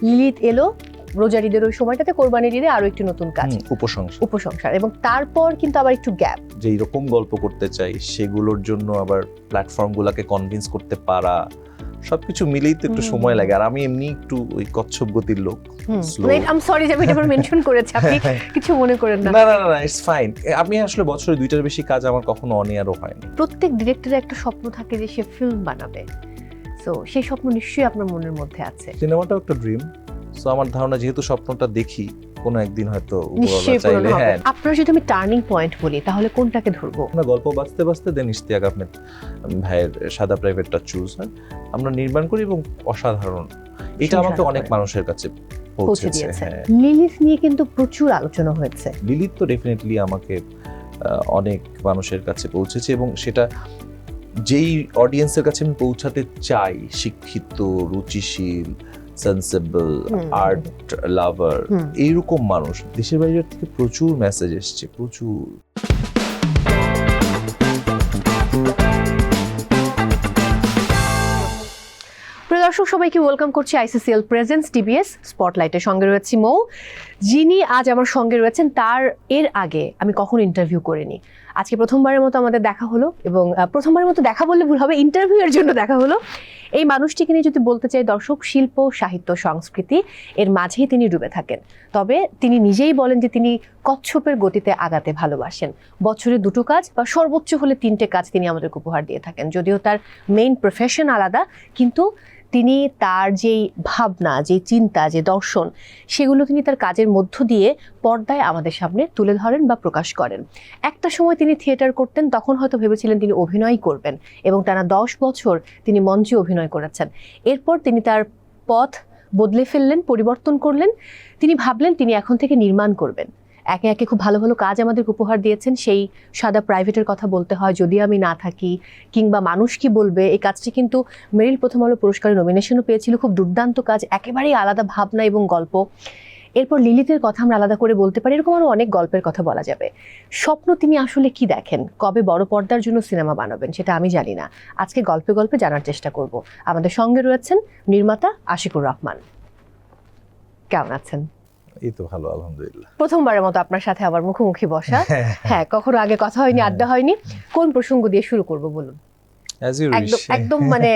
লিলিত এলো রোজার ঈদের ওই সময়টাতে, কোরবানির ঈদে আরো একটি নতুন কাজ, উপসংসার, এবং তারপর কিন্তু আবার একটু গ্যাপ। যে এরকম গল্প করতে চাই সেগুলোর জন্য আবার প্ল্যাটফর্মগুলোকে কনভিন্স করতে পারা, সবকিছু মিলেই তো একটু সময় লাগে। আর আমি এমনি একটু ওই কচ্ছপ গতির লোক। আই এম সরি যে আমি এটা মেনশন করেছি, আপনি কিছু মনে করেন না। না, ইটস ফাইন। আমি আসলে বছরে 2টার বেশি কাজ আমার কখনো অনিয়ারও হয়নি। প্রত্যেক ডিরেক্টরের একটা স্বপ্ন থাকে যে সে ফিল্ম বানাবে, সো সেই স্বপ্ন নিশ্চয়ই আপনার মনের মধ্যে আছে। সিনেমাটাও একটা ড্রিম। সো আমার ধারণা যেহেতু স্বপ্নটা দেখি, কোনো একদিন হয়তো নিশ্চয়ই পূরণ হবে। আপনার যদি আমি টার্নিং পয়েন্ট বলি তাহলে কোনটাকে ধরবো? আমরা গল্প বাঁচতে বাঁচতে দেন ইশতিয়াক আহমেদ ভাইয়ের সাদা প্রাইভেটটা চুজ হয়, আমরা নির্মাণ করি এবং অসাধারণ। এটা আমাকে অনেক মানুষের কাছে পৌঁছে দিয়েছে। লিলিত নিয়ে কিন্তু প্রচুর আলোচনা হয়েছে। লিলিত তো ডেফিনেটলি আমাকে অনেক মানুষের কাছে পৌঁছেছে, এবং সেটা যেই অডিয়েন্সের কাছে আমি পৌঁছাতে চাই, শিক্ষিত, রুচিশীল, সেন্সেবল, আর্ট লাভার, এইরকম মানুষ। দেশের বাইরের থেকে প্রচুর মেসেজ এসছে, প্রচুর। প্রিয় দর্শক, সবাইকে ওয়েলকাম করছি আইসিসিএল প্রেজেন্স টিবিএস স্পটলাইটের। সঙ্গে রয়েছি মৌ, যিনি আজ আমার সঙ্গে রয়েছেন। তার এর আগে আমি কখনো ইন্টারভিউ করিনি, আজকে প্রথমবারের মতো আমাদের দেখা হলো, এবং প্রথমবারের মতো দেখা বললে ভুল হবে, ইন্টারভিউ এর জন্য দেখা হলো। এই মানুষটিকে নিয়ে যদি বলতে চাই দর্শক, শিল্প, সাহিত্য, সংস্কৃতি এর মাঝেই তিনি ডুবে থাকেন। তবে তিনি নিজেই বলেন যে তিনি কচ্ছপের গতিতে আগাতে ভালোবাসেন। বছরে 2টো কাজ বা সর্বোচ্চ হলে 3টে কাজ তিনি আমাদেরকে উপহার দিয়ে থাকেন। যদিও তার মেইন প্রফেশন আলাদা, কিন্তু তিনি তার যেই ভাবনা, যে চিন্তা, যে দর্শন, সেগুলো তিনি তার কাজের মধ্য দিয়ে পর্দায় আমাদের সামনে তুলে ধরেন বা প্রকাশ করেন। একটা সময় তিনি থিয়েটার করতেন, তখন হয়তো ভেবেছিলেন তিনি অভিনয় করবেন, এবং টানা 10 বছর তিনি মঞ্চে অভিনয় করেছেন। এরপর তিনি তার পথ বদলে ফেললেন, পরিবর্তন করলেন। তিনি ভাবলেন তিনি এখন থেকে নির্মাণ করবেন। একে একে খুব ভালো ভালো কাজ আমাদের উপহার দিয়েছেন। সেই সাদা প্রাইভেটের কথা বলতে হয়, যদি আমি না থাকি, কিংবা মানুষ কি বলবে। এই কাজটি কিন্তু মেরিল প্রথম আলো পুরস্কারের নমিনেশনও পেয়েছিল। খুব দুর্দান্ত কাজ, একেবারেই আলাদা ভাবনা এবং গল্প। এরপর লিলিতের কথা আমরা আলাদা করে বলতে পারি, এরকম আরও অনেক গল্পের কথা বলা যাবে। স্বপ্ন তিনি আসলে কি দেখেন, কবে বড় পর্দার জন্য সিনেমা বানাবেন সেটা আমি জানি না। আজকে গল্পে গল্পে জানার চেষ্টা করব। আমাদের সঙ্গে রয়েছেন নির্মাতা আশিকুর রহমান। কেমন আছেন? এই তো ভালো, আলহামদুলিল্লাহ। প্রথমবারের মতো আপনার সাথে আবার মুখোমুখি বসা। হ্যাঁ, কখনো আগে কথা হয়নি, আড্ডা হয়নি। কোন প্রসঙ্গ দিয়ে শুরু করব বলুন? একদম মানে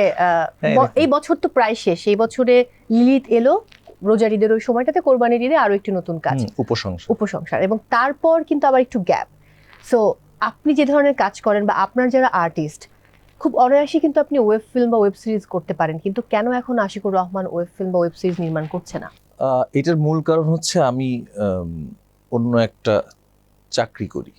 এই বছর তো প্রায় শেষ। এই বছরে লিলিত এলো রোজার ঈদের ওই সময়টাতে, কোরবানির ঈদে আরো একটি নতুন কাজ, উপসংসার, এবং তারপর কিন্তু আবার একটু গ্যাপ। সো আপনি যে ধরনের কাজ করেন বা আপনার যারা আর্টিস্ট, খুব অনায়াসে কিন্তু আপনি ওয়েব ফিল্ম বা ওয়েব সিরিজ করতে পারেন, কিন্তু কেন এখন আশিকুর রহমান ওয়েব ফিল্ম বা ওয়েব সিরিজ নির্মাণ করছে না? এটার মূল কারণ হচ্ছে আমি অন্য একটা চাকরি করি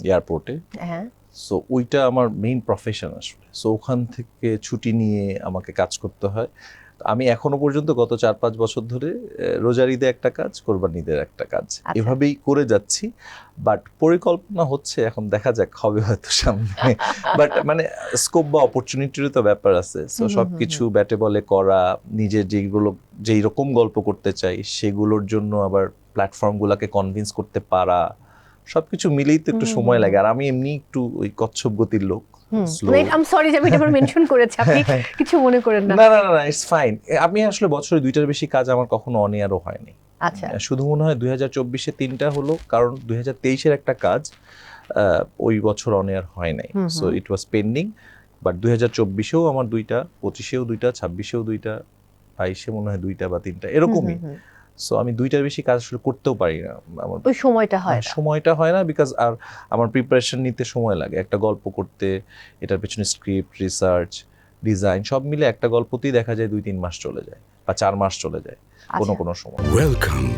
এয়ারপোর্টে। হ্যাঁ, সো ওইটা আমার মেইন প্রফেশন আসলে। সো ওখান থেকে ছুটি নিয়ে আমাকে কাজ করতে হয়। আমি এখনো পর্যন্ত গত 4-5 বছর ধরে রোজার ঈদে একটা কাজ, কোরবানির ঈদের একটা কাজ, এভাবেই করে যাচ্ছি। বাট পরিকল্পনা হচ্ছে, এখন দেখা যাক, হবে হয়তো সামনে। বাট মানে স্কোপ বা অপরচুনিটিরও তো ব্যাপার আছে। সো সবকিছু ব্যাটে বলে করা, নিজের যেই রকম গল্প করতে চাই সেগুলোর জন্য আবার প্ল্যাটফর্মগুলোকে কনভিন্স করতে পারা, সবকিছু মিলেই তো একটু সময় লাগে। আর আমি এমনি একটু ওই কচ্ছপ গতির লোক। আই এম সরি যে আমি এটা মেনশন করেছি, আপনি কিছু মনে করেন না। না, ইটস ফাইন। আমি আসলে বছরে 2টার বেশি কাজ আমার কখনো অনিয়ারও হয়নি। আচ্ছা, শুধু মনে হয় 2024-এ 3টা হলো, কারণ 2023-এর একটা কাজ ওই বছর অনিয়ার হয় নাই। So it was pending. But 2024-এও আমার 2টা, 25-এও 2টা, 26-এও 2টা, 22-এ মনে হয় 2টা বা 3টা, এরকমই। সো আমি 2টার বেশি কাজ আসলে করতেও পারি না, আমার ওই সময়টা হয় না, বিকজ আর আমার প্রিপারেশন নিতে সময় লাগে একটা গল্প করতে। এটার পেছনে স্ক্রিপ্ট, রিসার্চ, ডিজাইন সব মিলে একটা গল্পতেই দেখা যায় 2-3 মাস চলে যায় বা 4 মাস চলে যায় কোনো সময়। Welcome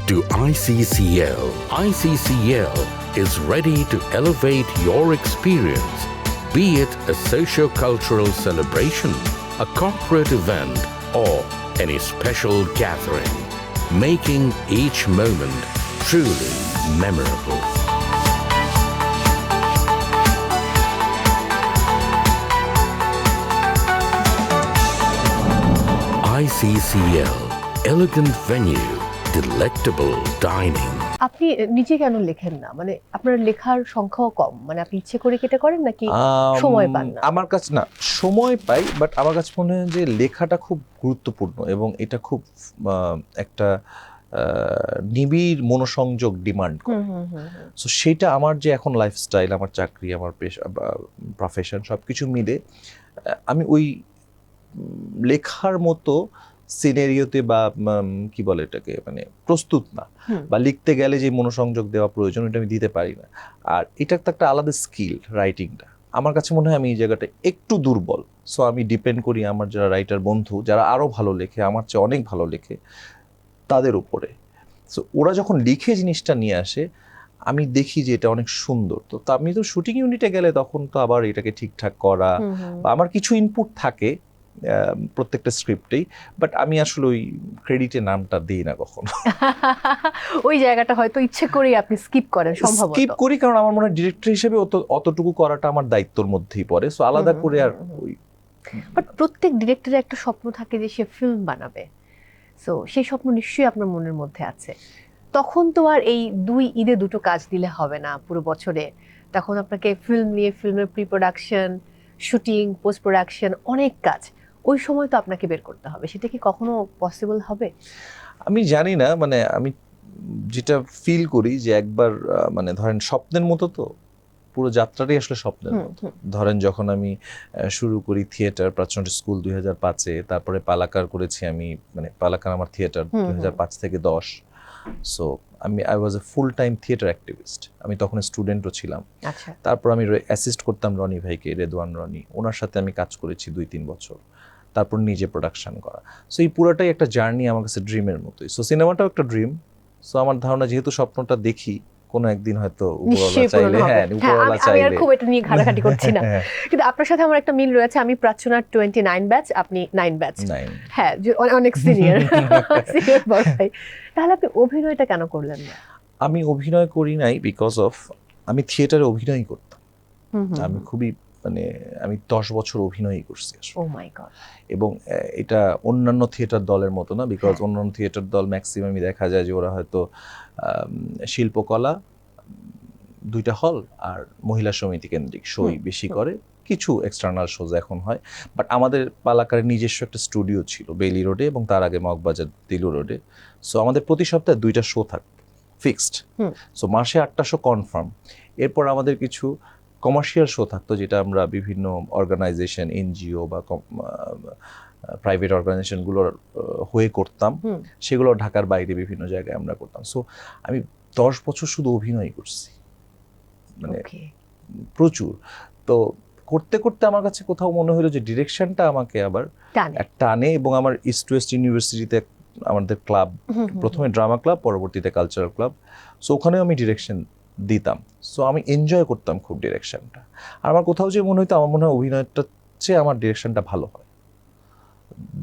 to ICCL. ICCL is ready to elevate your experience, be it a socio-cultural celebration, a corporate event, or any special gathering, making each moment truly memorable. ICCL, elegant venue, delectable dining. আপনি নিজে কেন লেখেন না, মানে আপনার লেখার সংখ্যাও কম, মানে আপনি ইচ্ছে করে কেটে করেন নাকি সময় পান না? আমার কাছে না, সময় পাই, বাট আমার কাছে মনে হয় যে লেখাটা খুব গুরুত্বপূর্ণ এবং এটা খুব একটা নিবিড় মনোসংযোগ ডিমান্ড করে। সো সেটা আমার যে এখন লাইফস্টাইল, আমার চাকরি, আমার পেশা বা প্রফেশন সবকিছু মিলে আমি ওই লেখার মতো সিনারিওতে বা কি বলে এটাকে, মানে প্রস্তুত না, বা লিখতে গেলে যে মনোসংযোগ দেওয়া প্রয়োজন ওটা আমি দিতে পারি না। আর এটা তো একটা আলাদা স্কিল, রাইটিংটা। আমার কাছে মনে হয় আমি এই জায়গাটা একটু দুর্বল। সো আমি ডিপেন্ড করি আমার যারা রাইটার বন্ধু, যারা আরও ভালো লেখে, আমার চেয়ে অনেক ভালো লেখে, তাদের উপরে। সো ওরা যখন লিখে জিনিসটা নিয়ে আসে, আমি দেখি যে এটা অনেক সুন্দর। তো আমি তো শুটিং ইউনিটে গেলে তখন তো আবার এটাকে ঠিকঠাক করা, বা আমার কিছু ইনপুট থাকে প্রত্যেকটা স্ক্রিপ্টেই, বাট আমি আসলে ওই ক্রেডিটে নামটা দিই না কখনো। ওই জায়গাটা হয়তো ইচ্ছে করেই আপনি স্কিপ করেন সম্ভবত। স্কিপ করি কারণ আমার মনে হয় ডিরেক্টর হিসেবে অতটুকু করাটা আমার দায়িত্বের মধ্যেই পড়ে। সো আলাদা করে আর ওই, বাট প্রত্যেক ডিরেক্টরের একটা স্বপ্ন থাকে যে সে ফিল্ম বানাবে। সো সেই স্বপ্ন নিশ্চয়ই আপনার মনের মধ্যে আছে। তখন তো আর এই 2 ঈদে 2টো কাজ দিলে হবে না পুরো বছরে। তখন আপনাকে ফিল্ম নিয়ে, ফিল্মের pre production, shooting, post production, অনেক কাজ। ওই সময় তো আপনাকে বের করতে হবে। সেটা কি কখনো পসিবল হবে? আমি জানি না, মানে আমি যেটা ফিল করি যে একবার মানে ধরেন স্বপ্নের মতো, তো পুরো যাত্রাটাই আসলে স্বপ্নের মতো। ধরেন যখন আমি শুরু করি থিয়েটার, প্রাচ্যনাট্য স্কুল 2005-এ, তারপরে পালাকার করেছি আমি, মানে পালাকার আমার থিয়েটার 2005 থেকে 10। So I was A full time theatre activist. আমি তখন স্টুডেন্টও ছিলাম। আচ্ছা। তারপর আমি অ্যাসিস্ট করতাম রনি ভাইকে, রেদওয়ান রনি, ওনার সাথে আমি কাজ করেছি 2-3 বছর। তারপর নিজে প্রোডাকশন করা। সো এই পুরোটাই একটা জার্নি আমার কাছে ড্রিমের মতোই। সো সিনেমাটাও একটা ড্রিম। সো আমার ধারণা যেহেতু স্বপ্নটা দেখি, কোনো একদিন হয়তো উপরওয়ালা চাইলে, উপরওয়ালা আমি আর চাইলে। খুব এটা নিয়ে ঘাটাঘাটি করছি না, কিন্তু আপনার সাথে আমার একটা মিল রয়েছে। আমি প্রাচ্যনাট 29 ব্যাচ, আপনি 9 ব্যাচ। হ্যাঁ, অনেক সিনিয়র সিনিয়র বড় ভাই। তাহলে আপনি অভিনয়টা কেন করলেন না? আমি অভিনয় করি নাই বিকজ অফ, আমি থিয়েটারে অভিনয় করতাম। আমি খুবই, মানে আমি 10 বছর অভিনয়ই করছি আসলে। ও মাই গড। এবং এটা অন্যান্য থিয়েটার দলের মতো না, বিকজ অন্যান্য থিয়েটার দল ম্যাক্সিমামই দেখা যায় যে ওরা হয়তো শিল্পকলা 2টা হল আর মহিলা সমিতি কেন্দ্রিক শোই বেশি করে, কিছু এক্সটার্নাল শোজ এখন হয়। বাট আমাদের পালাকারের নিজস্ব একটা স্টুডিও ছিল বেইলি রোডে, এবং তার আগে মগবাজার দিলু রোডে। সো আমাদের প্রতি সপ্তাহে 2টা শো থাকতো ফিক্সড। সো মাসে 8টা শো কনফার্ম। এরপর আমাদের কিছু কমার্শিয়াল শো থাকতো, যেটা আমরা বিভিন্ন অর্গানাইজেশন, এনজিও বা প্রাইভেট অর্গানাইজেশনগুলোর হয়ে করতাম। সেগুলো ঢাকার বাইরে বিভিন্ন জায়গায় আমরা করতাম। সো আমি 10 বছর শুধু অভিনয় করছি, মানে প্রচুর। তো করতে করতে আমার কাছে কোথাও মনে হলো যে ডিরেকশনটা আমাকে আবার টানে। এবং আমার ইস্ট ওয়েস্ট ইউনিভার্সিটিতে আমাদের ক্লাব, প্রথমে ড্রামা ক্লাব, পরবর্তীতে কালচারাল ক্লাব, সো ওখানেও আমি ডিরেকশন দিতাম। সো আমি এনজয় করতাম খুব ডিরেকশনটা। আর আমার কোথাও যে মনে হতো, আমার মনে হয় অভিনয়টার চেয়ে আমার ডিরেকশনটা ভালো হয়।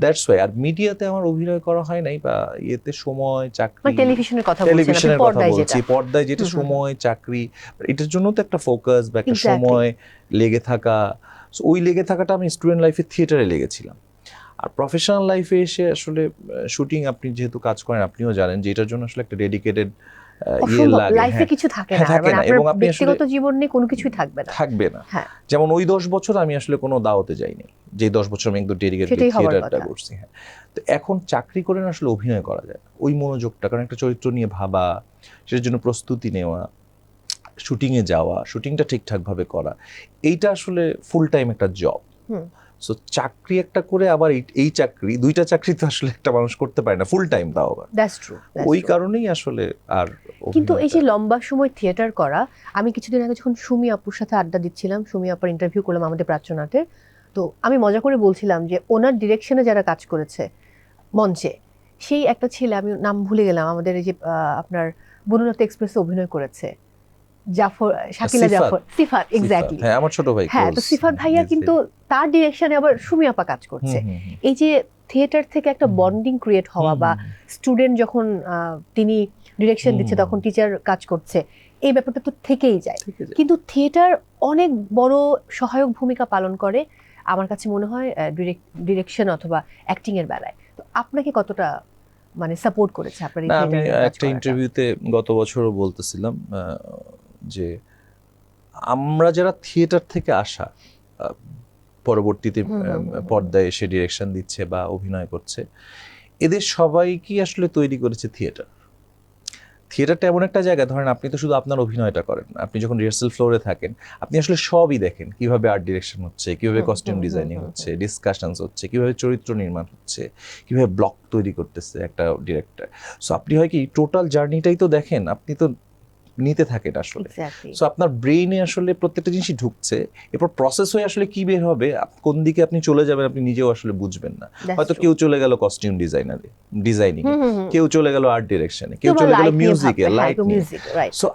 That's why. আর মিডিয়াতে আমার অভিনয় করা হয় নাই, বা ইয়েতে সময়, চাকরি, টেলিভিশনের কথা বলছি, পর্দায় যেটা সময়, চাকরি, এটার জন্য তো একটা ফোকাস বা একটা সময় লেগে থাকা। ওই লেগে থাকাটা আমি স্টুডেন্ট লাইফে থিয়েটারে লেগেছিলাম। আর প্রফেশনাল লাইফে এসে আসলে শুটিং, আপনি যেহেতু কাজ করেন আপনিও জানেন যে এটার জন্য আসলে একটা ডেডিকেটেড লাইফে কিছু থাকে না, মানে এবং আপনার ব্যক্তিগত জীবন নিয়ে কোনো কিছুই থাকবে না। যেমন ওই 10 বছর আমি আসলে কোনো দাওয়াতে যাইনি, যে 10 বছর আমি একদম ডেডিকেটেড থিয়েটারটা করছি। হ্যাঁ, তো এখন চাকরি করে আসলে অভিনয় করা যায় ওই মনোযোগটা, কারণ একটা চরিত্র নিয়ে ভাবা, সেটার জন্য প্রস্তুতি নেওয়া, শুটিংয়ে যাওয়া, শুটিংটা ঠিকঠাক ভাবে করা, এইটা আসলে ফুল টাইম একটা জব। সো চাকরি একটা করে আবার এই চাকরি, 2টা চাকরি তো আসলে একটা মানুষ করতে পারে না ফুল টাইম, তাও আবার। That's true. ওই কারণেই আসলে। আর কিন্তু এই যে লম্বা সময় থিয়েটার করা, আমি কিছুদিন আগে যখন সুমি আপুর সাথে আড্ডা দিচ্ছিলাম, সুমি আপুর ইন্টারভিউ করলাম আমাদের প্রাচ্যনাটে, তো আমি মজা করে বলছিলাম যে ওনার ডিরেকশনে যারা কাজ করেছে মঞ্চে, সেই একটা ছেলে, আমি নাম ভুলে গেলাম, আমাদের এই যে আপনার বনুনাথ এক্সপ্রেসে অভিনয় করেছে, জাফর, শাকিলা জাফর, সিফাত, এক্স্যাক্টলি। হ্যাঁ, আমার ছোট ভাই। হ্যাঁ, তো সিফাত ভাইয়া কিন্তু তার ডিরেকশনে আবার সুমি আপা কাজ করছে। এই যে থিয়েটার থেকে একটা বন্ডিং ক্রিয়েট হওয়া, বা স্টুডেন্ট যখন তিনি ডিরেকশন দিচ্ছে তখন টিচার কাজ করছে, এই ব্যাপারটা তো থেকেই যায়। কিন্তু থিয়েটার অনেক বড় সহায়ক ভূমিকা পালন করে আমার কাছে মনে হয় ডিরেকশন অথবা অ্যাক্টিং এর বেলায়। তো আপনাকে কতটা মানে সাপোর্ট করেছে আপনার এই না, আমি theatre এ কাজ একটা করাটা? ইন্টারভিউতে গত বছরও বলতেছিলাম যে আমরা যারা থিয়েটার থেকে আসা, পরবর্তীতে পর্দায় এসে ডিরেকশন দিচ্ছে বা অভিনয় করছে, এদের সবাইকে আসলে তৈরি করেছে থিয়েটার। থিয়েটারটা এমন একটা জায়গা, ধরেন আপনি তো শুধু আপনার অভিনয়টা করেন, আপনি যখন রিহার্সাল ফ্লোরে থাকেন আপনি আসলে সবই দেখেন, কিভাবে আর্ট ডিরেকশন হচ্ছে, কিভাবে কস্টিউম ডিজাইনিং হচ্ছে, ডিসকাশনস হচ্ছে, কিভাবে চরিত্র নির্মাণ হচ্ছে, কিভাবে ব্লক তৈরি করতেছে একটা ডিরেক্টর। সো আপনি হয় কি টোটাল জার্নিটাই তো দেখেন, আপনি তো নিতে থাকেন আসলে। Exactly. সো আপনার ব্রেইনে আসলে প্রত্যেকটা জিনিসই ঢুকছে, এরপর প্রসেস হয়ে আসলে কি বের হবে, কোন দিকে আপনি চলে যাবেন আপনি নিজেও আসলে বুঝবেন না। That's হয়তো true. কেউ চলে গেল কস্টিউম ডিজাইনিং, কেউ চলে গেল আর্ট ডিরেকশনে, কেউ বা চলে গেল light নিয়ে মিউজিকে, ভাববে, লাইট নিয়ে। music, right. সো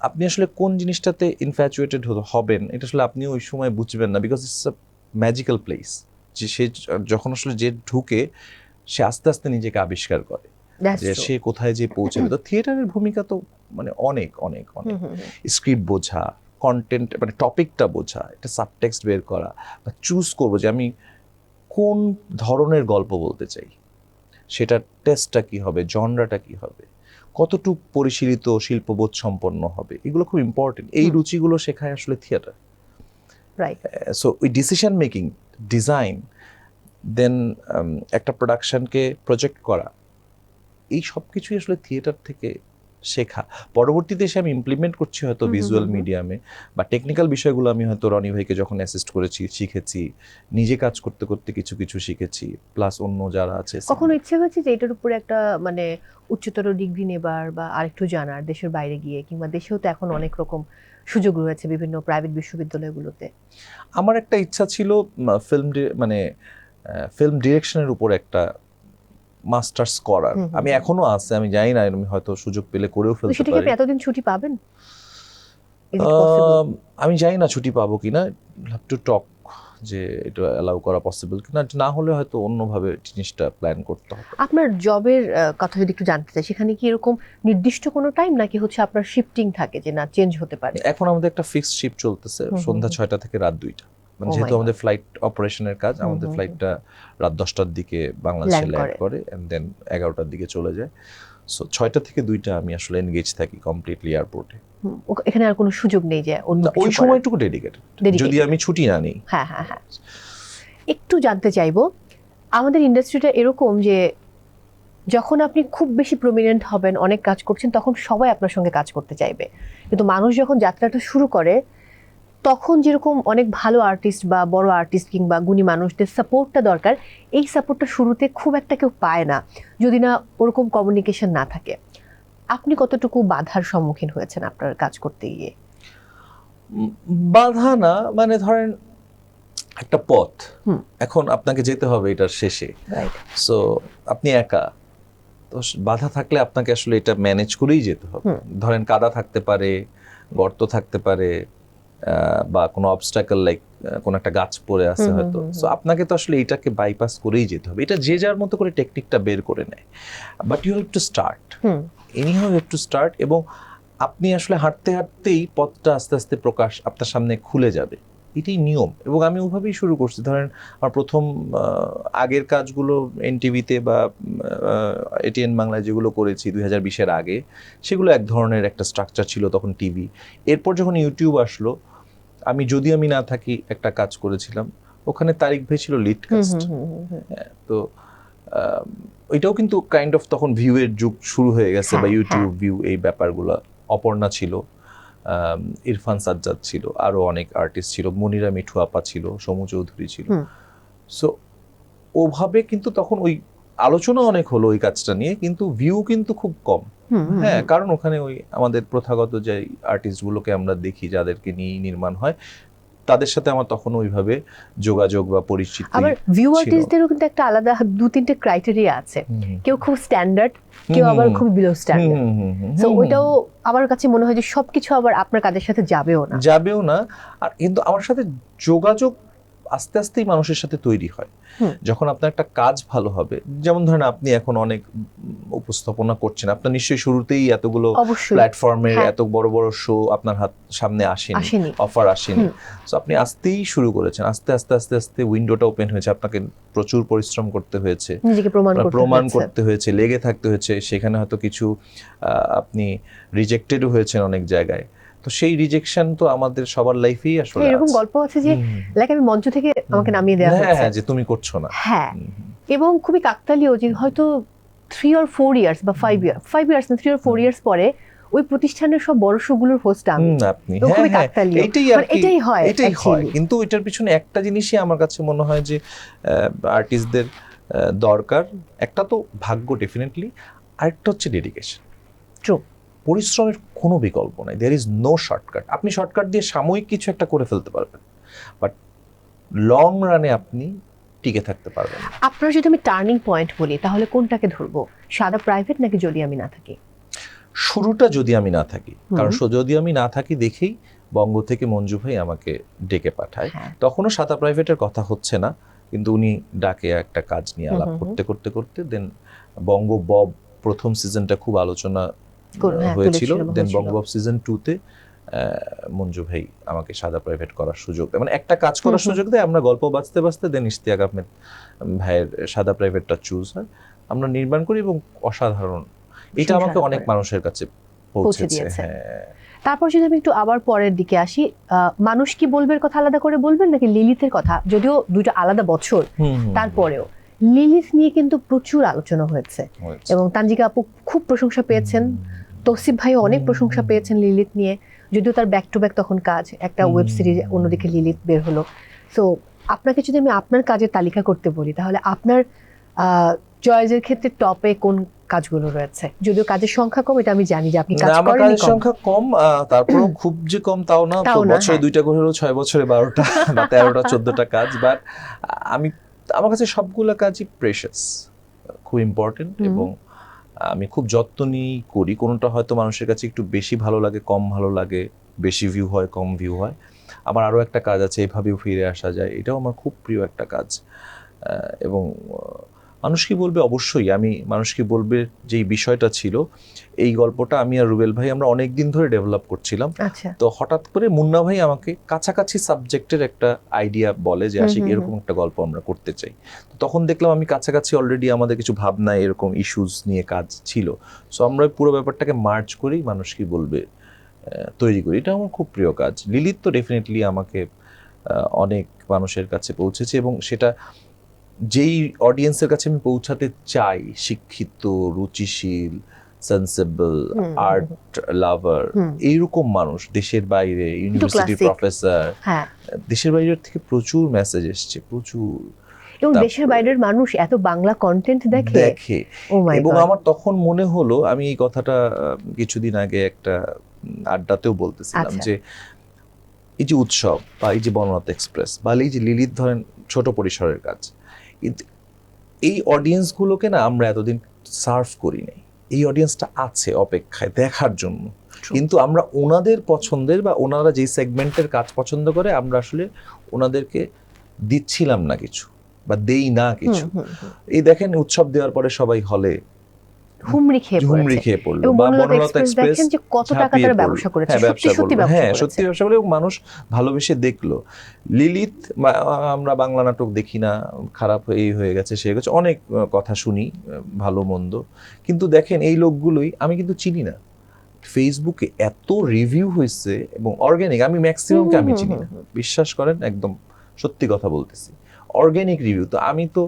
আপনি আসলে কোন জিনিসটাতে ইনফ্যাচুয়েটেড হবেন এটা আসলে আপনি ওই সময় বুঝবেন না, because it's a magical place. যে সে যখন আসলে যে ঢুকে, সে আস্তে আস্তে নিজেকে আবিষ্কার করে That's যে true. সে কোথায় যে পৌঁছাবে। তো থিয়েটারের ভূমিকা তো মানে অনেক অনেক অনেক, স্ক্রিপ্ট বোঝা, কন্টেন্ট মানে টপিকটা বোঝা, একটা সাবটেক্সট বের করা, বা চুজ করবো যে আমি কোন ধরনের গল্প বলতে চাই, সেটার টেস্টটা কি হবে, জনরাটা কি হবে, কতটুক পরিশীলিত শিল্পবোধ সম্পন্ন হবে, এগুলো খুব ইম্পর্টেন্ট। এই রুচিগুলো শেখায় আসলে থিয়েটার। Right. সো ওই ডিসিশন মেকিং, ডিজাইন, দেন একটা প্রোডাকশনকে প্রজেক্ট করা, এই সব কিছুই আসলে থিয়েটার থেকে শেখা। পরবর্তীতে এসে আমি ইমপ্লিমেন্ট করছি হয়তো ভিজুয়াল মিডিয়ামে, বা টেকনিক্যাল বিষয়গুলো আমি হয়তো রনি ভাইকে যখন অ্যাসিস্ট করেছি শিখেছি, নিজে কাজ করতে করতে কিছু কিছু শিখেছি, প্লাস অন্য যারা আছে। কখনো ইচ্ছে হয়েছে যে এটার উপরে একটা মানে উচ্চতর ডিগ্রি নেবার বা আরেকটু জানার, দেশের বাইরে গিয়ে, কিংবা দেশেও তো এখন অনেক রকম সুযোগ রয়েছে বিভিন্ন প্রাইভেট বিশ্ববিদ্যালয়গুলোতে? আমার একটা ইচ্ছা ছিল ফিল্ম ডিরেকশনের উপর একটা মাস্টার্স করার। আমি এখনো আছে, আমি জানি না, আমি হয়তো সুযোগ পেলে করেও তো ফেলতে সেটা কি পারি। আপনি এতদিন ছুটি পাবেন? Is it possible? আমি জানি না ছুটি পাবো কিনা, হ্যাভ টু টক যে এটা অ্যালাউ করা পসিবল কিনা। না হলে হয়তো অন্যভাবে জিনিসটা প্ল্যান করতে হবে। আপনার জবের কথা যদি একটু জানতে চাই, সেখানে কি এরকম নির্দিষ্ট কোনো টাইম, নাকি হচ্ছে আপনার শিফটিং থাকে যে না চেঞ্জ হতে পারে? এখন আমাদের একটা ফিক্সড শিফট চলতেছে, সন্ধ্যা 6টা থেকে রাত 2টা। মানে Oh যেহেতু my আমাদের ফ্লাইট অপারেশনের কাজ, আমাদের ফ্লাইটটা রাত 10টার দিকে বাংলাদেশে Land ল্যান্ড করে, এন্ড দেন 11টার দিকে চলে যায়। সো 6টা থেকে 2টা আমি আসলে এনগেজ থাকি কমপ্লিটলি এয়ারপোর্টে। এখানে আর কোনো সুযোগ নেই যে অন্য ওই কিছু করার? সময়টুকু ডেডিকেটেড, Dedicated. যদি আমি ছুটি না নিই। হ্যাঁ হ্যাঁ হ্যাঁ। একটু জানতে চাইবো, আমাদের ইন্ডাস্ট্রিটা এরকম যে যখন আপনি খুব বেশি প্রমিনেন্ট হবেন, অনেক কাজ করছেন, তখন সবাই আপনার সঙ্গে কাজ করতে চাইবে। কিন্তু মানুষ যখন যাত্রাটা শুরু করে, তখন যেরকম অনেক ভালো আর্টিস্ট বা বড় আর্টিস্ট কিংবা গুণী মানুষদের সাপোর্টটা দরকার, এই সাপোর্টটা শুরুতে খুব একটা কেউ পায় না, যদি না ওরকম কমিউনিকেশন না থাকে। আপনি কতটুকু বাধার সম্মুখীন হয়েছেন আপনার কাজ করতে গিয়ে? বাধা না, মানে ধরেন একটা পথ, এখন আপনাকে যেতে হবে এটার শেষে। রাইট। সো আপনি একা, তো বাধা থাকলে আপনাকে আসলে এটা ম্যানেজ করেই যেতে হবে। ধরেন কাদা থাকতে পারে, গর্ত থাকতে পারে, বা কোনো অবস্টাকল লাইক কোনো একটা গাছ পড়ে আছে হয়তো। সো আপনাকে তো আসলে এটাকে বাইপাস করেই যেতে হবে। এটা যে যার মতো করে টেকনিকটা বের করে নেয়, but you have to start, anyhow have to start. এবং আপনি আসলে হাঁটতে হাঁটতেই পথটা আস্তে আস্তে প্রকাশ আপনার সামনে খুলে যাবে, এটাই নিয়ম। এবং আমি ওভাবেই শুরু করছি। ধরেন আমার প্রথম আগের কাজগুলো এনটিভিতে বা এটিএন বাংলায় যেগুলো করেছি 2020-এর আগে, সেগুলো এক ধরনের একটা স্ট্রাকচার ছিল তখন টিভি। এরপর যখন ইউটিউব আসলো, যদি আমি না থাকি একটা কাজ করেছিলাম, ওখানে তারিক ভাই ছিল লিড কাস্ট। তো ওইটাও কিন্তু কাইন্ড অফ তখন ভিউয়ের যুগ শুরু হয়ে গেছে, বা ইউটিউব ভিউ, এই ব্যাপারগুলো। অপর্ণা ছিল, ইরফান সাজ্জাদ ছিল, আরো অনেক আর্টিস্ট ছিল, মনিরা মিঠু আপা ছিল, সমু চৌধুরী ছিল। সো ওভাবে কিন্তু তখন ওই আলোচনা অনেক হলো ওই কাজটা নিয়ে, কিন্তু ভিউ কিন্তু খুব কম। হ্যাঁ, কারণ ওখানে ওই আমাদের প্রথাগত যে আর্টিস্টগুলোকে আমরা দেখি, যাদেরকে নিয়ে নির্মাণ হয়, তাদের সাথে আমার তখন ওইভাবে যোগাযোগ বা পরিচিতি। আবার ভিউ আর্টিস্টদেরও কিন্তু একটা আলাদা 2-3টে ক্রাইটেরিয়া আছে। কেউ খুব স্ট্যান্ডার্ড, কেউ আবার খুব বিলো স্ট্যান্ডার্ড। সো ওইটাও আমার কাছে মনে হয় যে সবকিছু আবার আপনার কাজের সাথে যাবেও না। আর কিন্তু আমার সাথে যোগাযোগ আস্তে আস্তেই মানুষের সাথে তৈরি হয়। হুম। যখন আপনার একটা কাজ ভালো হবে, যেমন ধরেন আপনি এখন অনেক উপস্থাপনা করছেন, আপনার নিশ্চয়ই শুরুতেই এতগুলো অবশ্যই প্ল্যাটফর্মের হ্যাঁ। এত বড় বড় শো আপনার হাত সামনে আসেনি, আসেনি। অফার আসেনি। সো আপনি আস্তেই শুরু করেছেন, আস্তে আস্তে আস্তে আস্তে উইন্ডোটা ওপেন হয়েছে, আপনাকে প্রচুর পরিশ্রম করতে হয়েছে, নিজেকে প্রমাণ করতে হয়েছে, লেগে থাকতে হয়েছে, সেখানে হয়তো কিছু আপনি রিজেক্টেডও হয়েছেন অনেক জায়গায়। তো সেই রিজেকশন তো আমাদের সবার লাইফেই আসলে এরকম আছে। গল্প আছে যে লাইক আমি মঞ্চ থেকে আমাকে নামিয়ে দেওয়া হ্যাঁ, হয়েছে, হ্যাঁ, যে তুমি করছো না। হ্যাঁ, এবং খুবই কাকতালীয় যে হয়তো 3 or 4 ইয়ার্স বা 5 ইয়ার্স না 3 or 4 ইয়ার্স পরে ওই প্রতিষ্ঠানের সব বড় শোগুলোর হোস্ট আমি। আপনি তো খুবই হ্যাঁ, কাকতালীয়। এটাই মানে এটাই হয় actually। কিন্তু এটার পিছনে একটা জিনিসই আমার কাছে মনে হয় যে আর্টিস্টদের দরকার, একটা তো ভাগ্য ডেফিনেটলি, আরেকটা হচ্ছে ডেডিকেশন। ট্রু। পরিশ্রমের কোনো বিকল্প নাই, দেয়ার ইজ নো শর্টকাট। আপনি শর্টকাট দিয়ে সাময়িক কিছু একটা করে ফেলতে পারবেন, বাট লং রানে আপনি টিকে থাকতে পারবেন না। আপনার যদি আমি টার্নিং পয়েন্ট বলি তাহলে কোনটাকে ধরবো, সাদা প্রাইভেট নাকি যদি আমি না থাকি? শুরুটা যদি আমি না থাকি, কারণ যদি আমি না থাকি দেখেই বঙ্গ থেকে মঞ্জু ভাই আমাকে ডেকে পাঠায়। হ্যাঁ। তখনও সাদা প্রাইভেটের কথা হচ্ছে না, কিন্তু উনি ডাকে একটা কাজ নিয়ে আলাপ করতে করতে করতে দেন বঙ্গ বব প্রথম সিজনটা খুব আলোচনা হয়েছিল, দেন বঙ্গ বব সিজন 2-তে মঞ্জু ভাই আমাকে সাদা প্রাইভেট করার সুযোগ দেয়, মানে একটা কাজ করার সুযোগ দেয়। আমরা গল্প বাঁচতে বাঁচতে দেন ইশতিয়াক আহমেদ ভাইয়ের সাদা প্রাইভেটটা চুজ হয়, আমরা নির্মাণ করি এবং অসাধারণ, এটা আমাকে অনেক মানুষের কাছে পৌঁছে দিয়েছে। হ্যাঁ। তারপর যদি আমি একটু আবার পরের দিকে আসি, মানুষ কি বলবে কথা আলাদা করে বলবেন নাকি লিলিতের কথা, যদিও দুইটা আলাদা বছর, তারপরেও লিলিত নিয়ে কিন্তু প্রচুর আলোচনা হয়েছে এবং তানজিকা আপু খুব প্রশংসা পেয়েছেন, তৌসিফ ভাইও অনেক প্রশংসা পেয়েছেন লিলিত নিয়ে, যদিও তার ব্যাক টু ব্যাক তখন কাজ, একটা ওয়েব সিরিজ, অন্যদিকে লিলিত বের হলো। সো আপনাকে যদি আমি আপনার কাজের তালিকা করতে বলি তাহলে আপনার চয়েসের ক্ষেত্রে টপে কোন কাজগুলো রয়েছে? যদিও কাজের সংখ্যা কম, এটা আমি জানি যে আপনি কাজ করেন, আমার কাজের সংখ্যা কম, তারপরেও খুব যে কম তাও না, তো বছরে 2টা করে হলো 6 বছরে 12টা বা 13টা 14টা কাজ, বাট আমার কাছে সবগুলো কাজই প্রেশাস, খুব ইম্পর্টেন্ট, এবং আমি খুব যত্ন নিয়েই করি। কোনোটা হয়তো মানুষের কাছে একটু বেশি ভালো লাগে, কম ভালো লাগে, বেশি ভিউ হয়, কম ভিউ হয়। আমার আরও একটা কাজ আছে এভাবেও ফিরে আসা যায়, এটাও আমার খুব প্রিয় একটা কাজ। এবং মানুষ কি বলবে, অবশ্যই আমি মানুষ কি বলবে যেই বিষয়টা ছিল, এই গল্পটা আমি আর রুবেল ভাই আমরা অনেক দিন ধরে ডেভেলপ করছিলাম। তো হঠাৎ করে মুন্না ভাই আমাকে কাছাকাছি সাবজেক্টের একটা আইডিয়া বলে যে আশিক এরকম একটা গল্প আমরা করতে চাই। তো তখন দেখলাম আমি কাছাকাছি অলরেডি আমাদের কিছু ভাবনা, এরকম ইস্যুস নিয়ে কাজ ছিল। সো আমরা পুরো ব্যাপারটাকে মার্জ করেই মানুষ কি বলবে তৈরি করি। এটা আমার খুব প্রিয় কাজ। লিলিত তো ডেফিনেটলি আমাকে অনেক মানুষের কাছে পৌঁছেছে, এবং সেটা যেই অডিয়েন্সের কাছে আমি পৌঁছাতে চাই, শিক্ষিত, রুচিশীল, সেন্সেবল, আর্ট লাভার, এইরকম মানুষ, দেশের বাইরে ইউনিভার্সিটি প্রফেসর, দেশের বাইরের থেকে প্রচুর মেসেজ এসছে, প্রচুর, এবং দেশের বাইরের মানুষ এত বাংলা কন্টেন্ট দেখে। এবং আমার তখন মনে হলো, আমি এই কথাটা কিছুদিন আগে একটা আড্ডাতেও বলতেছিলাম, যে এই যে উৎসব বা এই যে বনরাত এক্সপ্রেস বা এই যে লিলিত ধরেন ছোট পরিসরের কাজ, এই অডিয়েন্সগুলোকে না আমরা এতদিন সার্ভ করি নাই। এই অডিয়েন্সটা আছে অপেক্ষায় দেখার জন্য, কিন্তু আমরা ওনাদের পছন্দের বা ওনারা যেই সেগমেন্টের কাজ পছন্দ করে আমরা আসলে ওনাদেরকে দিচ্ছিলাম না কিছু, বা দেই না কিছু। এই দেখেন উৎসব দেওয়ার পরে সবাই হলে হুমড়ি খেয়ে পড়লো, বা বনরাত এক্সপ্রেস যে কত টাকা তারা ব্যবসা করেছে, সত্যি ব্যবসা করে, মানুষ ভালোবেসে দেখলো। লিলিত, আমরা বাংলা নাটক দেখি না, খারাপ এই হয়ে গেছে, সে গেছে, অনেক কথা শুনি ভালো মন্দ, কিন্তু দেখেন এই লোকগুলোই আমি কিন্তু চিনি না। ফেসবুকে এত রিভিউ হয়েছে এবং অর্গানিক, আমি ম্যাক্সিমামকে আমি চিনি না, বিশ্বাস করেন, একদম সত্যি কথা বলতেছি, অর্গানিক রিভিউ। তো আমি তো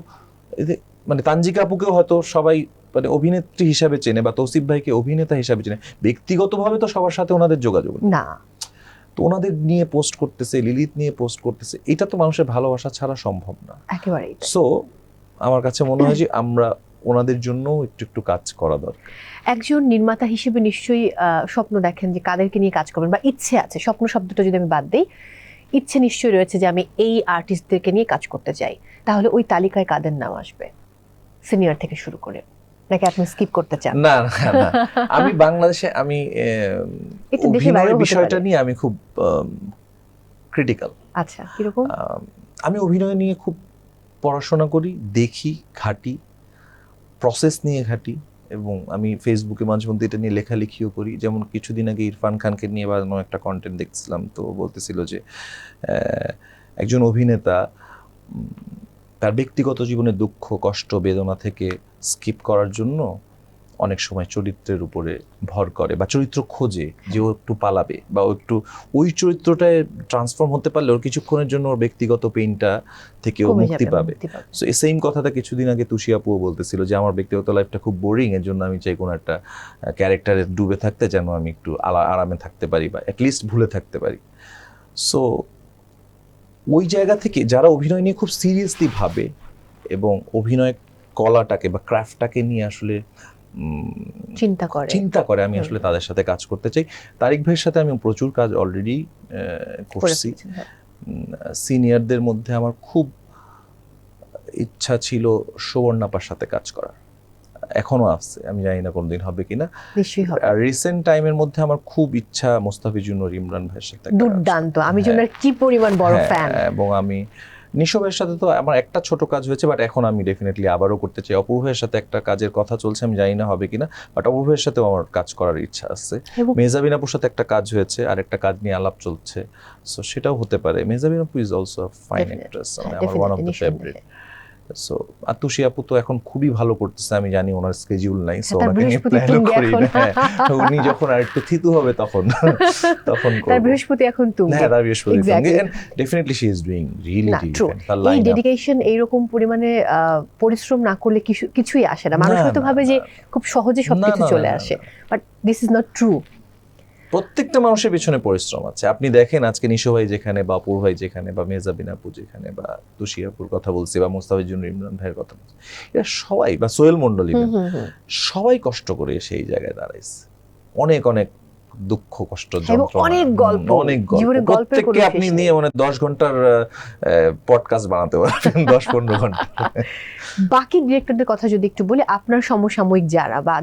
মানে তানজিকা আপুকেও হয়তো সবাই মানে অভিনেত্রী হিসাবে চেনে, বা তৌসিফ ভাইকে অভিনেতা হিসাবে চেনে, ব্যক্তিগতভাবে তো সবার সাথে ওনাদের যোগাযোগ না, তো ওনাদের নিয়ে পোস্ট করতেছে, লিলিত নিয়ে পোস্ট করতেছে, এটা তো মানুষের ভালোবাসা ছাড়া সম্ভব না একেবারেই। সো আমার কাছে মনে হয় যে আমরা ওনাদের জন্য একটু একটু কাজ করা দরকার। একজন নির্মাতা হিসেবে নিশ্চয়ই স্বপ্ন দেখেন যে কাদেরকে নিয়ে কাজ করবেন, বা ইচ্ছে আছে, স্বপ্ন শব্দটা যদি আমি বাদ দিই, ইচ্ছে নিশ্চয়ই রয়েছে যে আমি এই আর্টিস্টদেরকে নিয়ে কাজ করতে চাই, তাহলে ওই তালিকায় কাদের নাম আসবে, সিনিয়র থেকে শুরু করে, নাকি আপনি স্কিপ করতে চান? না না, আমি বাংলাদেশে আমি অভিনয়ের বিষয়টা নিয়ে আমি খুব ক্রিটিক্যাল। আচ্ছা, কিরকম? আমি অভিনয় নিয়ে খুব পড়াশোনা করি, দেখি, ঘাটি, প্রসেস নিয়ে ঘাটি, এবং আমি ফেসবুকে মাঝে মধ্যে এটা নিয়ে লেখালেখিও করি। যেমন কিছুদিন আগে ইরফান খানকে নিয়ে বানানো একটা কন্টেন্ট দেখছিলাম, তো বলতেছিল যে একজন অভিনেতা তার ব্যক্তিগত জীবনে দুঃখ, কষ্ট, বেদনা থেকে স্কিপ করার জন্য অনেক সময় চরিত্রের উপরে ভর করে বা চরিত্র খোঁজে যে ও একটু পালাবে বা ও একটু ওই চরিত্রটায় ট্রান্সফর্ম হতে পারলে ওর কিছুক্ষণের জন্য ওর ব্যক্তিগত পেইনটা থেকে ও মুক্তি পাবে। সো এই সেম কথাটা কিছুদিন আগে তুষি আপুও বলতেছিল যে আমার ব্যক্তিগত লাইফটা খুব বোরিং, এর জন্য আমি চাই কোনো একটা ক্যারেক্টারে ডুবে থাকতে, যেন আমি একটু আরামে থাকতে পারি বা অ্যাটলিস্ট ভুলে থাকতে পারি। সো ওই জায়গা থেকে যারা অভিনয় নিয়ে খুব সিরিয়াসলি ভাবে এবং অভিনয় কলাটাকে বা ক্রাফটটাকে নিয়ে আসলে চিন্তা করে, আমি আসলে তাদের সাথে কাজ করতে চাই। তারিক ভাইয়ের সাথে আমি প্রচুর কাজ অলরেডি করছি। সিনিয়রদের মধ্যে আমার খুব ইচ্ছা ছিল সুবর্ণাপার সাথে কাজ করার, এখনো আছে, আমি জানি না কোনদিন হবে কিনা। আর রিসেন্ট টাইমের মধ্যে আমার খুব ইচ্ছা মোস্তাফিজুর ইমরান ভাইয়ের সাথে। দুর্দান্ত, আমি জুনের কি পরিমাণ বড় ফ্যান। এবং আমি নিশোভের সাথে তো আমার একটা ছোট কাজ হয়েছে, বাট এখন আমি ডেফিনেটলি আবারও করতে চাই। অপূর্বের সাথে একটা কাজের কথা চলছে, আমি জানি না হবে কিনা, বাট অপূর্বের সাথেও আমার কাজ করার ইচ্ছা আছে। মেহজাবিন আপুর সাথে একটা কাজ হয়েছে, আর একটা কাজ নিয়ে আলাপ চলছে, সো সেটাও হতে পারে। মেহজাবিন আপু is also a fine actress, আমার one of the favourite. So Tushi আপু তো এখন খুবই ভালো করতেছে, আমি জানি ওনার স্কেডিউল নাই, সো ওনাকে নিয়ে প্ল্যানও করি না। উনি যখন আরেকটু থিতু হবে তখন করব। তার বৃহস্পতি এখন তুমি। হ্যাঁ, তার বৃহস্পতি তুমি, and definitely she is doing really different. তার লাইন, এই ডেডিকেশন, এইরকম পরিমাণে পরিশ্রম না করলে কিছুই আসে না। মানুষ হয়তো ভাবে যে খুব সহজে সবকিছু চলে আসে, but this is not true. প্রত্যেকটা মানুষের পিছনে পরিশ্রম আছে। আপনি দেখেন আজকে নিশো ভাই যেখানে, বা অপূর্ব ভাই যেখানে, বা মেহজাবিন আপু যেখানে, বা তুষি আপুর কথা বলছি, বা মোস্তাফিজুর ইমরান ভাইয়ের কথা বলছি, এরা সবাই, বা সোহেল মন্ডল, সবাই কষ্ট করে সেই জায়গায় দাঁড়াইছে। অনেক অনেক দুঃখ, কষ্ট, যন্ত্রণা, অনেক গল্প, প্রত্যেককে আপনি নিয়ে 10 ঘন্টার পডকাস্ট বানাতে পারবেন, 10-15 ঘন্টা। বাকি ডিরেক্টরদের কথা যদি একটু বলি, আপনার সমসাময়িক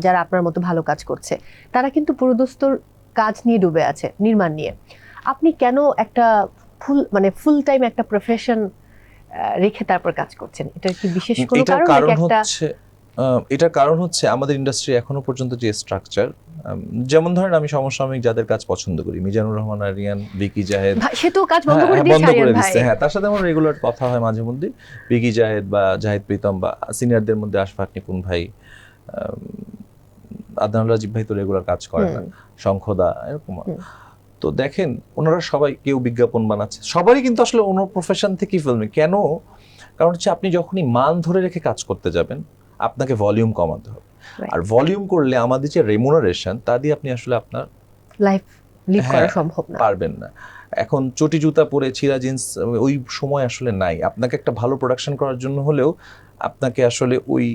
যারা আপনার মতো ভালো কাজ করছে, তারা কিন্তু পুরোদস্তুর কাজ নিয়ে ডুবে আছে, নির্মাণ নিয়ে। আপনি কেন একটা ফুল টাইম একটা প্রফেশন রেখে তারপর কাজ করছেন? এটার কি বিশেষ কোনো কারণ? এটার কারণ হচ্ছে আমাদের ইন্ডাস্ট্রি এখনো পর্যন্ত যে স্ট্রাকচার, যেমন ধরেন আমি সমসাময়িক যাদের কাজ পছন্দ করি, মিজানুর রহমান আরিয়ান, ভিকি জাহেদ, সে তো কাজ বন্ধ করে দিয়েছে। হ্যাঁ, তার সাথে আমার রেগুলার কথা হয় মাঝে মধ্যে। ভিকি জাহেদ বা জাহিদ প্রীতম, বা সিনিয়রদের মধ্যে আশফাক নিপুণ ভাই, আদনান রাজীব ভাই তো রেগুলার কাজ করে না, শঙ্খদা, এরকম। তো দেখেন ওনারা সবাই, কেউ বিজ্ঞাপন বানাচ্ছে, সবারই কিন্তু আসলে অন্য প্রফেশন থেকেই ফিল্মে। কেন? কারণ হচ্ছে আপনি যখনই মান ধরে রেখে কাজ করতে যাবেন, আপনাকে ভলিউম কমাতে হবে। আর ভলিউম করলে আমাদের যে রেমুনারেশন, তা দিয়ে আপনি আসলে আপনার লাইফ লিড করা সম্ভব না, পারবেন না। এখন চটি জুতা পরে ছিঁড়া জিন্স, ওই সময় আসলে নাই। আপনাকে একটা ভালো প্রোডাকশন করার জন্য হলেও আপনাকে আসলে ওই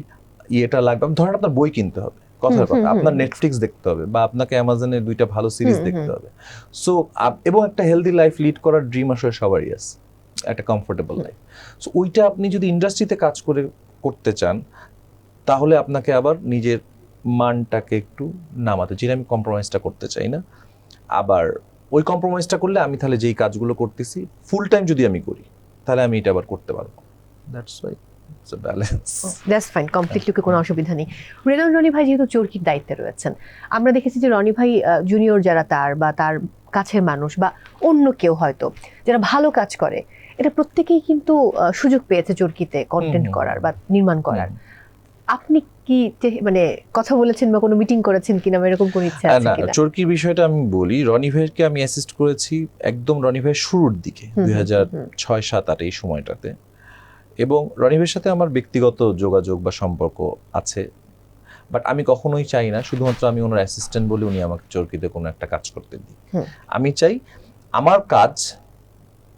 ইয়েটা লাগবে। ধরেন আপনার বই কিনতে হবে, কথার কথা, আপনার নেটফ্লিক্স দেখতে হবে, বা আপনাকে অ্যামাজনের 2টা ভালো সিরিজ দেখতে হবে। সো এবং একটা হেলদি লাইফ লিড করার ড্রিম আসলে সবারই আছে, একটা কমফোর্টেবল লাইফ। সো ওইটা আপনি যদি ইন্ডাস্ট্রিতে কাজ করতে চান, তাহলে আপনাকে আবার নিজের মানটাকে একটু নামাতে, যেটা আমি কম্প্রোমাইজটা করতে চাই না। আবার ওই কম্প্রোমাইজটা করলে আমি তাহলে যেই কাজগুলো করতেছি ফুল টাইম যদি আমি করি, তাহলে আমি এটা আবার করতে পারবো। That's why it's a balance. That's fine, completely কোনো অসুবিধা নেই। রনি ভাই যেহেতু চরকির দায়িত্বে রয়েছেন, আমরা দেখেছি যে রনি ভাই জুনিয়র যারা বা তার কাছের মানুষ, বা অন্য কেউ হয়তো যারা ভালো কাজ করে, এটা প্রত্যেকেই কিন্তু সুযোগ পেয়েছে চরকিতে কন্টেন্ট করার বা নির্মাণ করার। আপনি কি কথা বলেছেন বা কোনো মিটিং করেছেন কিনা, এরকম কোনো ইচ্ছা আছে কিনা? চরকির বিষয়টা আমি বলি, রনি ভাইকে আমি অ্যাসিস্ট করেছি একদম রনি ভাইয়ের শুরুর দিকে, 2006, 7, 8 এই সময়টাতে। এবং রনি ভাইয়ের সাথে আমার ব্যক্তিগত যোগাযোগ বা সম্পর্ক আছে, বাট আমি কখনোই চাই না শুধুমাত্র আমি ওনার অ্যাসিস্ট্যান্ট বলে উনি আমাকে চরকিতে কোনো একটা কাজ করতে দিই। আমি চাই আমার কাজ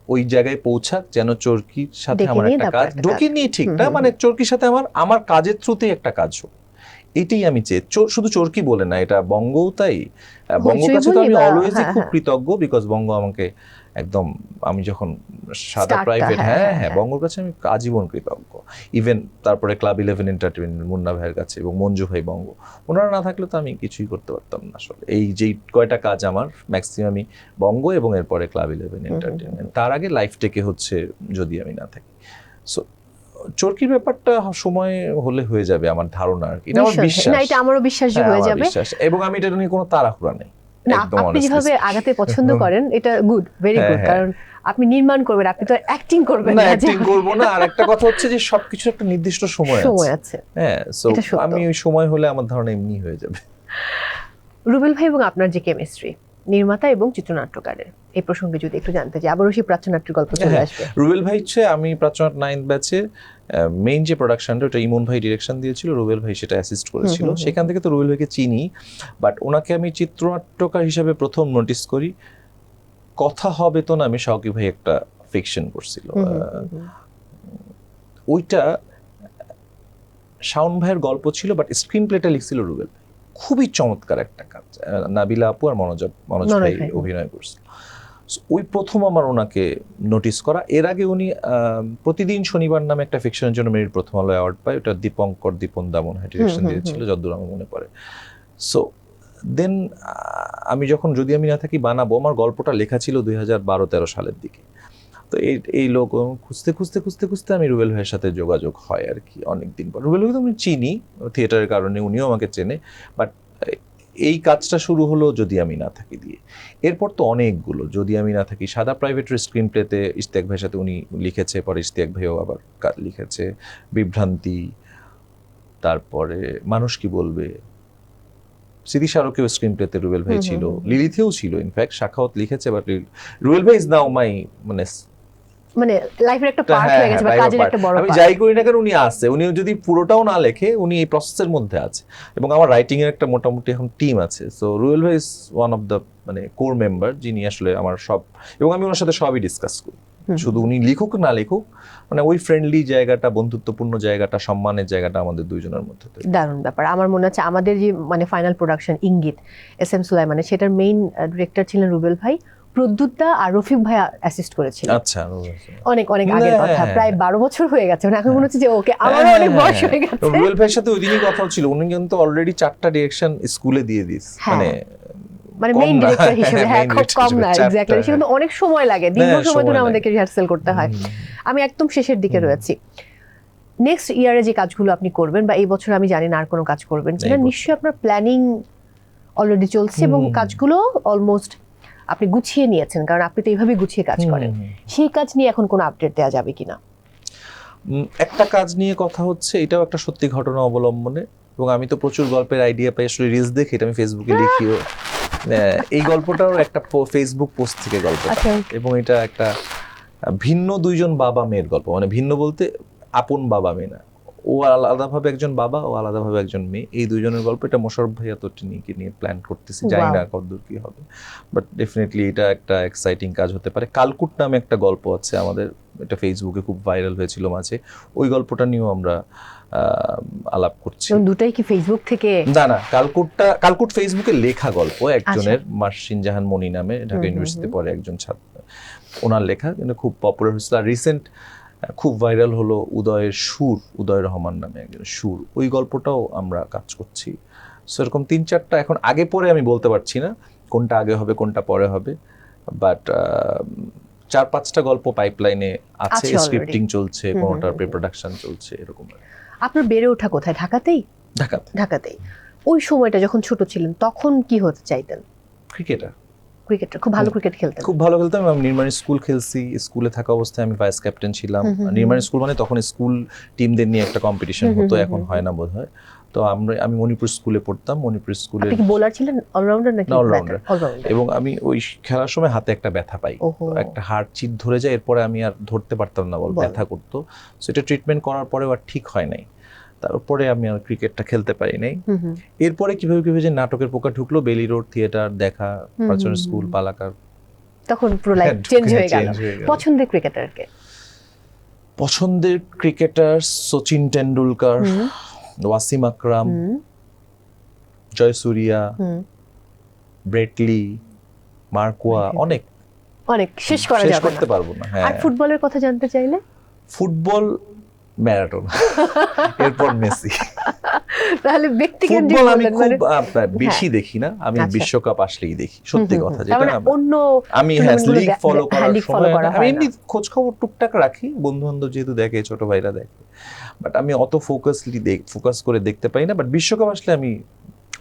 ওই জায়গায় পৌঁছাক, যেন চরকির সাথে আমার একটা কাজ, ডোকে নিয়ে ঠিক না, চরকির সাথে আমার কাজের থ্রুতেই একটা কাজ হোক, এটাই আমি চেয়ে শুধু চরকি বলে না, এটা বঙ্গও তাই। বঙ্গর হইচই কাছে তো বলি আমি বা- অলওয়েজই হ্যাঁ, খুব হ্যাঁ। কৃতজ্ঞ, বিকজ বঙ্গ আমাকে একদম, আমি যখন সাদা Startটা, প্রাইভেট, হ্যাঁ, হ্যাঁ হ্যাঁ, হ্যাঁ, হ্যাঁ। বঙ্গর কাছে আমি আজীবন কৃতজ্ঞ। ইভেন তারপরে ক্লাব 11 এন্টারটেইনমেন্ট মুন্না ভাইয়ের কাছে এবং মঞ্জু ভাই বঙ্গ, ওনারা না থাকলে তো আমি কিছুই করতে পারতাম না আসলে। এই যেই কয়টা কাজ আমার ম্যাক্সিমামই বঙ্গ এবং এরপরে ক্লাব 11 এন্টারটেইনমেন্ট, তার আগে লাইফ টেকে হচ্ছে যদি আমি না থাকি। সো চরকির ব্যাপারটা সময় হলে হয়ে যাবে আমার ধারণা আর কি, এটা আমার নিঃসন্দেহে। বিশ্বাস। না, এটা আমারও বিশ্বাস যে হ্যাঁ, হয়ে আমার যাবে। বিশ্বাস। এবং আমি এটা নিয়ে কোনো তাড়াহুড়া নেই না, একদম আপনি honestly যেভাবে speaking। আগাতে পছন্দ করেন এটা গুড, ভেরি হ্যাঁ, গুড। হ্যাঁ। কারণ আপনি নির্মাণ করবেন, আপনি তো অ্যাক্টিং করবেন না, না। যে অ্যাক্টিং করবো না। আর একটা কথা হচ্ছে যে সবকিছুর একটা নির্দিষ্ট সময় সময় আছে। আছে। হ্যাঁ, সো এটা সত্য। আমি ওই সময় হলে আমার ধারণা এমনি হয়ে যাবে। রুবেল ভাই এবং আপনার যে কেমিস্ট্রি, নির্মাতা এবং চিত্রনাট্যকারের, এই প্রসঙ্গে যদি একটু জানতে চাই, আবারও সেই প্রাচ্যনাট্যের গল্প চলে হ্যাঁ, আসবে। রুবেল ভাই হচ্ছে, আমি প্রাচ্যনাট 9th ব্যাচের মেইন যে প্রোডাকশনটা, ওটা ইমন ভাই ডিরেকশন দিয়েছিল, রুবেল ভাই সেটা অ্যাসিস্ট করেছিল। হুম, হুম, সেখান থেকে তো রুবেল ভাইকে চিনি, বাট ওনাকে আমি চিত্রনাট্যকার হিসাবে প্রথম নোটিস করি কথা হবে তো নামে শাওকি ভাই একটা ফিকশন করছিল। ওইটা শাওন ভাইয়ের গল্প ছিল, বাট স্ক্রিন প্লেটা লিখছিল রুবেল ভাই। খুবই চমৎকার একটা কাজ, নাবিলা আপু আর মনোজ ভাই ভাই। অভিনয় করছিল। So, ওই প্রথম আমার ওনাকে নোটিস করা। এর আগে উনি প্রতিদিন শনিবার নামে একটা ফিকশনের জন্য মেরিট প্রথম আলো অ্যাওয়ার্ড পায়, ওটা দীপঙ্কর দীপন দামন ডিরেকশন দিয়েছিল যতদূর আমার মনে পড়ে। সো দেন আমি যখন যদি আমি না থাকি বানাবো, আমার গল্পটা লেখা ছিল 2012-13 সালের দিকে। তো এই লোক খুঁজতে খুঁজতে খুঁজতে খুঁজতে আমি রুবেল ভাইয়ের সাথে যোগাযোগ হয় আর কি অনেকদিন পর। রুবেল ভাই তো আমি চিনি থিয়েটারের কারণে, উনিও আমাকে চেনে, বাট এই কাজটা শুরু হলো যদি আমি না থাকি দিয়ে। এরপর তো অনেকগুলো যদি আমি না থাকি, সাদা প্রাইভেটের স্ক্রিন প্লেতে ইশতিয়াক ভাইয়ের সাথে উনি লিখেছে, পরে ইশতিয়াক ভাইও আবার লিখেছে, বিভ্রান্তি, তারপরে মানুষ কি বলবে, স্মৃতি স্মারকেও স্ক্রিন প্লেতে রুবেল ভাই ছিল, লিলিথেও ছিল, ইনফ্যাক্ট শাখাওয়াত লিখেছে, বাট রুবেল ভাই ইজ নাও মাই মানে লাইফের একটা পার্ট হ্যাঁ, হয়ে গেছে বা হ্যাঁ, কাজের part। একটা বড় আমি পার্ট। যাই করি না কেন উনি আছে, উনি যদি পুরোটাও না লেখে উনি এই প্রসেসের মধ্যে আছে। এবং আমার রাইটিং এর একটা মোটামুটি এখন টিম আছে। সো রুবেল ভাই ইজ ওয়ান অফ দ্য মানে কোর মেম্বার, যিনি আসলে আমার সব, এবং আমি ওনার সাথে সবই ডিসকাস করি। শুধু উনি লিখুক না লিখুক, মানে ওই ফ্রেন্ডলি জায়গাটা, বন্ধুত্বপূর্ণ জায়গাটা, সম্মানের জায়গাটা আমাদের দুইজনের মধ্যে। দারুণ ব্যাপার। আমার মনে হচ্ছে আমাদের যে মানে ফাইনাল প্রোডাকশন ইঙ্গিত SM সুলাইমানের, সেটার মেইন ডিরেক্টর ছিলেন রুবেল ভাই, প্রদ্যুৎদা আর রফিক ভাই অ্যাসিস্ট করেছিলেন। আচ্ছা, অনেক অনেক আগের হ্যাঁ, কথা, হ্যাঁ, প্রায় 12 বছর হয়ে গেছে। মানে এখন মনে হচ্ছে যে ওকে আমারও অনেক বয়স হয়ে গেছে। রুবেল ভাইয়ের সাথে ওই দিনই কথা ছিল, উনি কিন্তু অলরেডি 4টা ডিরেকশন স্কুলে দিয়ে দিস, মানে কম মেইন না। ডিরেক্টর হিসেবে। হ্যাঁ, main খুব director কম হিসেবে না, 4টা, এক্স্যাক্টলি। সেখানে অনেক সময় লাগে, দীর্ঘ হ্যাঁ, সময় ধরে সময় আমাদেরকে রিহার্সাল করতে হয়। আমি একদম শেষের দিকে রয়েছি। নেক্সট ইয়ারে যে কাজগুলো আপনি করবেন, বা এই বছর আমি জানি না আর কোনো কাজ করবেন কিনা, এই বছর। নিশ্চয়ই আপনার প্ল্যানিং অলরেডি চলছে এবং কাজগুলো অলমোস্ট আপনি গুছিয়ে নিয়েছেন, কারণ আপনি তো এইভাবেই গুছিয়ে কাজ করেন। সেই কাজ নিয়ে এখন কোনো আপডেট দেওয়া যাবে কিনা? একটা কাজ নিয়ে কথা হচ্ছে, এটাও একটা সত্যি ঘটনা অবলম্বনে, এবং আমি তো প্রচুর গল্পের আইডিয়া পাই আসলে রিলস দেখে, এটা আমি ফেসবুকে লিখিও। এই গল্পটাও একটা ফেসবুক পোস্ট থেকে গল্প, আচ্ছা। এবং এটা একটা ভিন্ন দুইজন বাবা মেয়ের গল্প, মানে ভিন্ন বলতে আপন বাবা মেয়ে না, ও আলাদাভাবে একজন বাবা, ও আলাদাভাবে একজন মেয়ে, এই দুইজনের গল্প। এটা মোশাররফ ভাইয়া তো নিয়ে প্ল্যান করতেছি, জানি না কতদূর কি হবে, বাট ডেফিনেটলি এটা একটা এক্সাইটিং কাজ হতে পারে। কালকুট নামে একটা গল্প আছে আমাদের, এটা ফেসবুকে খুব ভাইরাল হয়েছিল মাঝে, ওই গল্পটা নিয়েও আমরা আলাপ করছি। দুটাই কি ফেসবুক থেকে? না, কালকুট ফেসবুকে লেখা গল্প একজনের, মার্শিন জাহান মনি নামে, ঢাকা ইউনিভার্সিটিতে পড়ে একজন ছাত্র, ওনার লেখা, কিন্তু খুব পপুলার হয়েছিল। আর রিসেন্ট খুব ভাইরাল হলো উদয় রহমান নামে একজন সুর, ওই গল্পটাও আমরা কাজ করছি। সেরকম 3-4টা, এখন আগে পরে আমি বলতে পারছি না কোনটা আগে হবে কোনটা পরে হবে, বাট 4-5টা গল্প পাইপলাইনে আছে, স্ক্রিপ্টিং চলছে, কোনটার প্রি প্রোডাকশন চলছে, এরকম। আপনার বেড়ে ওঠা কোথায়? ঢাকাতেই? ঢাকাতেই। ওই সময়টা যখন ছোট ছিলেন তখন কি হতে চাইতেন? ক্রিকেটার। খুব ভালো ক্রিকেট খেলতেন? খুব ভালো খেলতাম। আমি নির্মাণ স্কুল খেলছি, স্কুলে থাকা অবস্থায় আমি ভাইস ক্যাপ্টেন ছিলাম। নির্মাণ স্কুল মানে তখন স্কুল টিমদের নিয়ে একটা কম্পিটিশন হতো, এখন হয় না বোধহয়। তো আমি মণিপুর স্কুলে পড়তাম, মণিপুর স্কুলে। আপনি কি বোলার ছিলেন, অলরাউন্ডার নাকি? অলরাউন্ডার। এবং আমি ওই খেলার সময় হাতে একটা ব্যথা পাই, একটা হাড় চিট ধরে যায়, এরপরে আমি আর ধরতে পারতাম না, ব্যথা করতো। সেটা ট্রিটমেন্ট করার পরেও আর ঠিক হয় নাই, তারপরে আমি আর ক্রিকেটটা খেলতে পারি নাই। এরপরে কিভাবে যে নাটকের পোকা ঢুকলো, বেলি রোড থিয়েটার দেখা, প্রাচীন স্কুল, পালাকার, তখন পুরো লাইফ চেঞ্জ হয়ে গেল। পছন্দের ক্রিকেটারকে? পছন্দের ক্রিকেটার সচিন টেন্ডুলকার, ওয়াসিম আকরাম, জয়সুরিয়া, হুম। ব্রেটলি, মার্কোয়া, অনেক অনেক শেষ করা শেষ যাবে করতে না। পারবো না। আর হ্যাঁ, ফুটবলের কথা জানতে চাইলে? ফুটবল ম্যারাডোনা, এরপর মেসি। তাহলে ব্যক্তিকেন্দ্রিক ফুটবল আমি বললেন খুব মানে বেশি দেখি না, আমি আচ্ছা। বিশ্বকাপ আসলেই দেখি, সত্যি হুম, কথা তার যেটা মানে না। অন্য আমি tournament গুলো লিগ ফলো হ্যাঁ, করার league follow সময় করা আমি হয় না। এমনি খোঁজ খবর টুকটাক রাখি, বন্ধু বান্ধব যেহেতু দেখে, ছোট ভাইরা দেখে, বাট আমি অত ফোকাস করে দেখতে পাই না। বাট বিশ্বকাপ আসলে আমি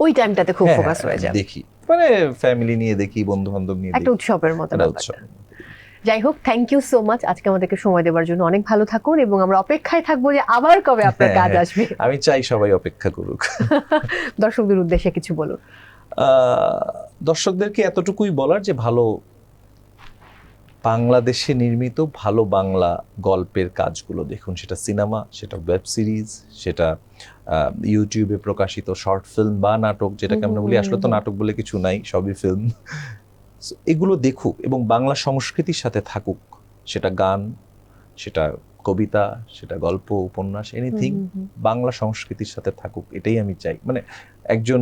ওই টাইমটাতে খুব হ্যাঁ, ফোকাস হয়ে যায়, দেখি, মানে ফ্যামিলি নিয়ে দেখি, বন্ধু বান্ধব নিয়ে একটা দেখি, উৎসবের মতো একটা ব্যাপারটা। উৎসব। যাই হোক, থ্যাংক ইউ সো মাচ আজকে আমাদেরকে সময় দেওয়ার জন্য। অনেক ভালো থাকুন এবং আমরা অপেক্ষায় থাকবো যে আবার কবে আপনার হ্যাঁ, কাজ হ্যাঁ। আসবে। আমি চাই সবাই অপেক্ষা করুক। দর্শকদের উদ্দেশ্যে কিছু বলুন। দর্শকদেরকে এতটুকুই বলার যে ভালো বাংলাদেশে নির্মিত ভালো বাংলা গল্পের কাজগুলো দেখুন, সেটা সিনেমা, সেটা ওয়েব সিরিজ, সেটা ইউটিউবে প্রকাশিত শর্ট ফিল্ম বা নাটক, যেটাকে আমরা বলি, আসলে তো নাটক বলে কিছু নাই, সবই ফিল্ম। এগুলো দেখুক এবং বাংলা সংস্কৃতির সাথে থাকুক, সেটা গান, সেটা কবিতা, সেটা গল্প, উপন্যাস, এনিথিং বাংলা সংস্কৃতির সাথে থাকুক, এটাই আমি চাই। মানে একজন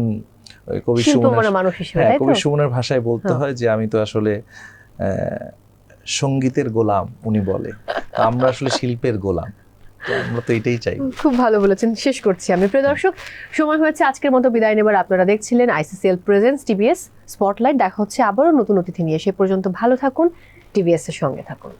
কবি শিল্পমনা সুমনের, মানুষ হিসেবে, হ্যাঁ, তাই তো? কবি সুমনের ভাষায় বলতে হ্যাঁ। হয় যে আমি তো আসলে সঙ্গীতের গোলাম, উনি বলে, তো আমরা আসলে শিল্পের গোলাম, তো আমরা তো এটাই চাই। খুব ভালো বলেছেন। শেষ করছি আমি। প্রিয় দর্শক, সময় হয়েছে আজকের মতো বিদায় নেবার। আপনারা দেখছিলেন ICCL প্রেজেন্টস টিবিএস স্পটলাইট। দেখা হচ্ছে আবারও নতুন অতিথি নিয়ে। সে পর্যন্ত ভালো থাকুন, টিবিএস এর সঙ্গে থাকুন।